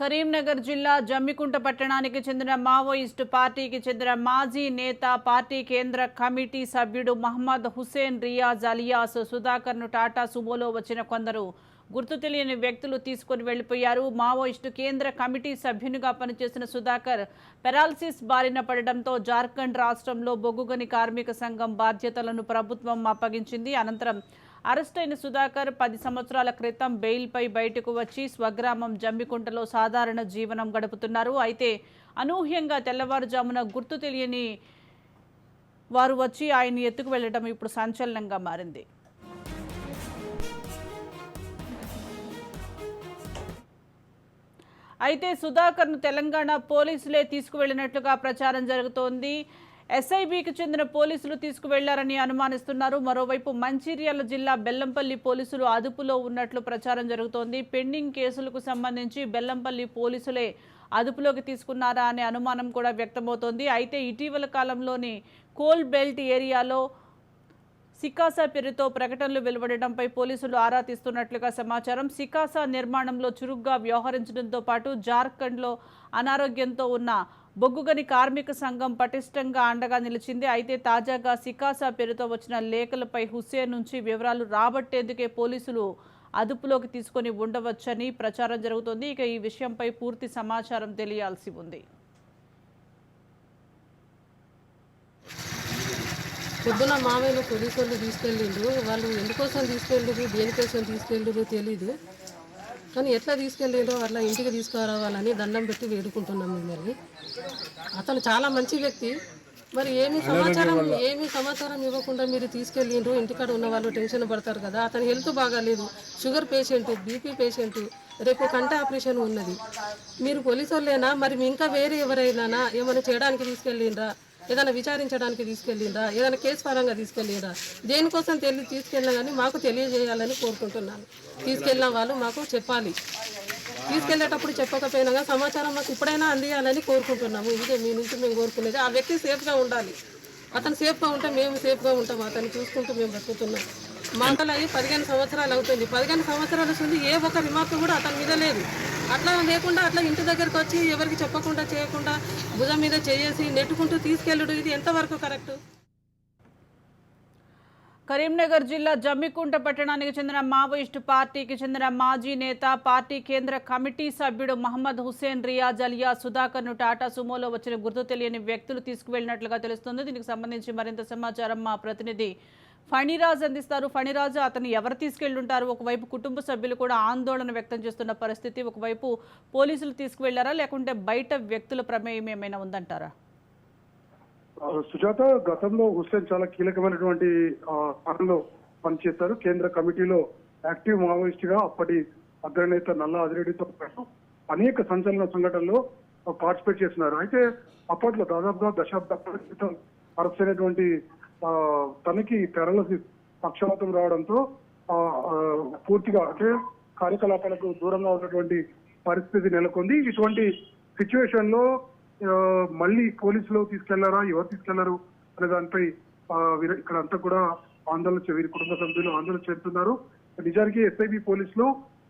కరీంనగర్ జిల్లా జమ్మికుంట పట్టణానికి చెందిన మావోయిస్టు పార్టీకి చెందిన మాజీ నేత పార్టీ కేంద్ర కమిటీ సభ్యుడు మహమ్మద్ హుసేన్ రియాజ్ అలియాస్ సుధాకర్ను టాటా సుమోలో వచ్చిన కొందరు గుర్తు తెలియని వ్యక్తులు తీసుకుని వెళ్లిపోయారు. మావోయిస్టు కేంద్ర కమిటీ సభ్యునిగా పనిచేసిన సుధాకర్ పెరాలసిస్ బారిన పడడంతో జార్ఖండ్ రాష్ట్రంలో బొగ్గుగని కార్మిక సంఘం బాధ్యతలను ప్రభుత్వం అప్పగించింది. అనంతరం అరెస్టైన సుధాకర్ 10 సంవత్సరాల క్రితం బెయిల్పై బయటకు వచ్చి స్వగ్రామం జమ్మికుంటలో సాధారణ జీవనం గడుపుతున్నారు. అయితే అనూహ్యంగా తెల్లవారుజామున గుర్తు తెలియని వారు వచ్చి ఆయన్ని ఎత్తుకు వెళ్లడం ఇప్పుడు సంచలనంగా మారింది. అయితే సుధాకర్ను తెలంగాణ పోలీసులే తీసుకువెళ్లినట్లుగా ప్రచారం జరుగుతోంది. ఎస్ఐబికి చెందిన పోలీసులు తీసుకువెళ్లారని అనుమానిస్తున్నారు. మరోవైపు మంచిర్యాల జిల్లా బెల్లంపల్లి పోలీసులు అదుపులో ఉన్నట్లు ప్రచారం జరుగుతోంది. పెండింగ్ కేసులకు సంబంధించి బెల్లంపల్లి పోలీసులే అదుపులోకి తీసుకున్నారా అనే అనుమానం కూడా వ్యక్తమవుతోంది. అయితే ఇటీవల కాలంలోని కోల్ బెల్ట్ ఏరియాలో సికాసా పేరుతో ప్రకటనలు వెలువడడంపై పోలీసులు ఆరా తీస్తున్నట్లుగా సమాచారం. సికాసా నిర్మాణంలో చురుగ్గా వ్యవహరించడంతో పాటు జార్ఖండ్లో అనారోగ్యంతో ఉన్న బొగ్గుగని కార్మిక సంఘం పటిష్టంగా అండగా నిలిచింది. అయితే తాజాగా సికాసా పేరుతో వచ్చిన లేఖలపై హుస్సేన్ నుంచి వివరాలు రాబట్టేందుకే పోలీసులు అదుపులోకి తీసుకొని ఉండవచ్చని ప్రచారం జరుగుతోంది. ఇక ఈ విషయంపై పూర్తి సమాచారం తెలియాల్సి ఉంది. పొద్దున మామయ్యను పోలీసు వాళ్ళు తీసుకెళ్ళిండ్రు. వాళ్ళు ఎందుకోసం తీసుకెళ్ళిండ్రు, దేనికోసం తీసుకెళ్ళిండ్రు తెలీదు. కానీ ఎట్లా తీసుకెళ్ళిండ్రో అట్లా ఇంటికి తీసుకురావాలని దండం పెట్టి వేడుకుంటున్నాం మిమ్మల్ని. అతను చాలా మంచి వ్యక్తి. మరి ఏమి సమాచారం ఇవ్వకుండా మీరు తీసుకెళ్ళిండ్రు. ఇంటికాడ ఉన్న వాళ్ళు టెన్షన్ పడతారు కదా. అతని హెల్త్ బాగాలేదు, షుగర్ పేషెంట్, బీపీ పేషెంట్, రేపు కంటి ఆపరేషన్ ఉన్నది. మీరు పోలీసు వాళ్ళేనా? మరి ఇంకా వేరే ఎవరైనా ఏమైనా చేయడానికి తీసుకెళ్ళిండ్రా? ఏదైనా విచారించడానికి తీసుకెళ్ళిండ్రా? ఏదైనా కేసు పరంగా తీసుకెళ్ళిండ్రా? దేనికోసం తీసుకెళ్ళినా కానీ మాకు తెలియజేయాలని కోరుకుంటున్నాను. తీసుకెళ్ళిన వాళ్ళు మాకు చెప్పాలి. తీసుకెళ్లేటప్పుడు చెప్పకపోయినా సమాచారం మాకు ఇప్పుడైనా అందియాలని కోరుకుంటున్నాము. ఇదే మీ నుంచి మేము కోరుకునేది. ఆ వ్యక్తి సేఫ్గా ఉండాలి. అతను సేఫ్గా ఉంటే మేము సేఫ్గా ఉంటాం. అతన్ని చూసుకుంటూ మేము బతుకుతున్నాం. మాటలు అయ్యి 15 సంవత్సరాలు అవుతుంది. 15 సంవత్సరాల నుంచి ఏ ఒక్క రిమార్క్ కూడా అతని మీద లేదు. అట్లా లేకుండా అట్లా ఇంటి దగ్గరకు వచ్చి ఎవరికి చెప్పకుండా చేయకుండా భుజం మీద చేసి నెట్టుకుంటూ తీసుకెళ్ళడు, ఇది ఎంతవరకు కరెక్ట్? కరీంనగర్ జిల్లా జమ్మికుంట పట్టణానికి చెందిన మావోయిస్టు పార్టీకి చెందిన మాజీ నేత పార్టీ కేంద్ర కమిటీ సభ్యుడు మహమ్మద్ హుసేన్ రియాజ్ అలియా సుధాకర్ను టాటా సుమోలో వచ్చిన గుర్తు తెలియని వ్యక్తులు తీసుకువెళ్లినట్లుగా తెలుస్తుంది. దీనికి సంబంధించి మరింత సమాచారం మా ప్రతినిధి ఫణిరాజ్ అందిస్తారు. ఫణిరాజు, అతను ఎవరు తీసుకెళ్లుంటారు? ఒకవైపు కుటుంబ సభ్యులు కూడా ఆందోళన వ్యక్తం చేస్తున్న పరిస్థితి, ఒకవైపు పోలీసులు తీసుకువెళ్లారా లేకుంటే బయట వ్యక్తుల ప్రమేయం ఏమైనా ఉందంటారా? సుజాత, గతంలో హుస్సేన్ చాలా కీలకమైనటువంటి స్థానంలో పనిచేశారు. కేంద్ర కమిటీలో యాక్టివ్ మావోయిస్ట్ గా అప్పటి అగ్రనేత నల్లా అదిరెడ్డితో పాటు అనేక సంచలన సంఘటనలో పార్టిసిపేట్ చేస్తున్నారు. అయితే అప్పట్లో దాదాపుగా దశాబ్దాల క్రితం అరెస్ట్ అయినటువంటి తనకి పెరాలసిస్ పక్షవాతం రావడంతో పూర్తిగా అంటే కార్యకలాపాలకు దూరంగా ఉన్నటువంటి పరిస్థితి నెలకొంది. ఇటువంటి సిచ్యువేషన్ లో మళ్ళీ పోలీసులు తీసుకెళ్లారా, ఎవరు తీసుకెళ్లారు అనే దానిపై ఇక్కడ అంతా కూడా ఆందోళన, వీరి కుటుంబ సభ్యులు ఆందోళన చెందుతున్నారు. నిజానికి ఎస్ఐబి పోలీసులు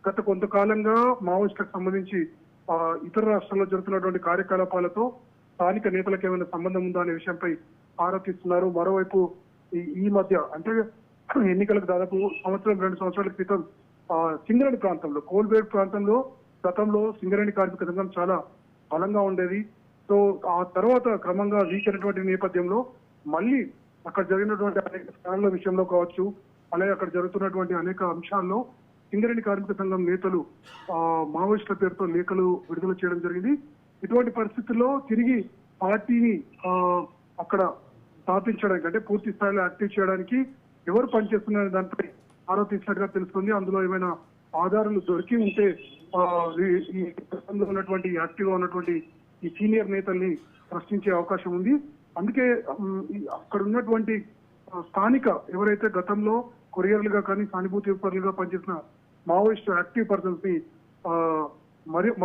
గత కొంతకాలంగా మావోయిస్టులకు సంబంధించి ఇతర రాష్ట్రాల్లో జరుగుతున్నటువంటి కార్యకలాపాలతో స్థానిక నేతలకు ఏమైనా సంబంధం ఉందా అనే విషయంపై ఆరా తీస్తున్నారు. మరోవైపు ఈ మధ్య అంటే ఎన్నికలకు దాదాపు 2 సంవత్సరాల క్రితం సింగరేణి ప్రాంతంలో, కోల్బేట్ ప్రాంతంలో గతంలో సింగరేణి కార్మిక సంఘం చాలా బలంగా ఉండేది. సో ఆ తర్వాత క్రమంగా వీక్ అయినటువంటి నేపథ్యంలో మళ్ళీ అక్కడ జరిగినటువంటి అనేక స్థానాల విషయంలో కావచ్చు, అలాగే అక్కడ జరుగుతున్నటువంటి అనేక అంశాల్లో సింగరేణి కార్మిక సంఘం నేతలు మావోయిస్టుల పేరుతో లేఖలు విడుదల చేయడం జరిగింది. ఇటువంటి పరిస్థితుల్లో తిరిగి పార్టీని అక్కడ స్థాపించడానికి అంటే పూర్తి స్థాయిలో యాక్టివ్ చేయడానికి ఎవరు పనిచేస్తున్న దానిపై ఆరా తీసినట్టుగా తెలుస్తుంది. అందులో ఏమైనా ఆధారాలు దొరికి ఉంటే ఈ ఉన్నటువంటి యాక్టివ్ గా ఉన్నటువంటి ఈ సీనియర్ నేతల్ని ప్రశ్నించే అవకాశం ఉంది. అందుకే అక్కడ ఉన్నటువంటి స్థానిక ఎవరైతే గతంలో కొరియర్లుగా కానీ సానుభూతి పరులుగా పనిచేసిన మావోయిస్టు యాక్టివ్ పర్సన్స్ ని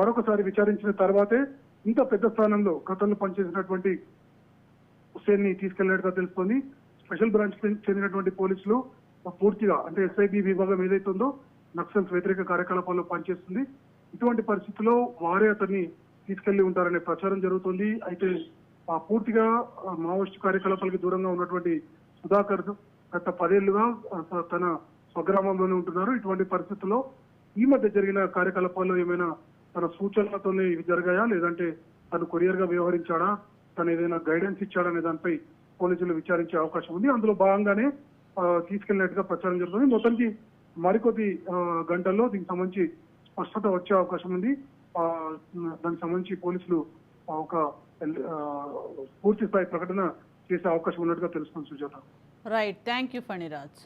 మరొకసారి విచారించిన తర్వాతే ఇంత పెద్ద స్థానంలో గతంలో పనిచేసినటువంటి హుస్సేన్ ని తీసుకెళ్లినట్టుగా తెలుస్తోంది. స్పెషల్ బ్రాంచ్ చెందినటువంటి పోలీసులు పూర్తిగా అంటే ఎస్ఐబి విభాగం ఏదైతుందో నక్సల్స్ వ్యతిరేక కార్యకలాపాల్లో పనిచేస్తుంది. ఇటువంటి పరిస్థితుల్లో వారే అతన్ని తీసుకెళ్లి ఉంటారనే ప్రచారం జరుగుతుంది. అయితే పూర్తిగా మావోయిస్టు కార్యకలాపాలకు దూరంగా ఉన్నటువంటి సుధాకర్ గత 10 ఏళ్లుగా తన స్వగ్రామంలోనే ఉంటున్నారు. ఇటువంటి పరిస్థితుల్లో ఈ మధ్య జరిగిన కార్యకలాపాల్లో ఏమైనా తన సూచనలతోనే ఇవి జరిగాయా, లేదంటే తను కొరియర్ గా వ్యవహరించాడా, తను ఏదైనా గైడెన్స్ ఇచ్చాడా అనే దానిపై పోలీసులు విచారించే అవకాశం ఉంది. అందులో భాగంగానే తీసుకెళ్లినట్టుగా ప్రచారం జరుగుతుంది. మొత్తానికి మరికొద్ది గంటల్లో దీనికి సంబంధించి స్పష్టత వచ్చే అవకాశం ఉంది. దానికి సంబంధించి పోలీసులు ఒక పూర్తి స్థాయి ప్రకటన చేసే అవకాశం ఉన్నట్టుగా తెలుస్తుంది Sujatha. Right, thank you Phaniraj.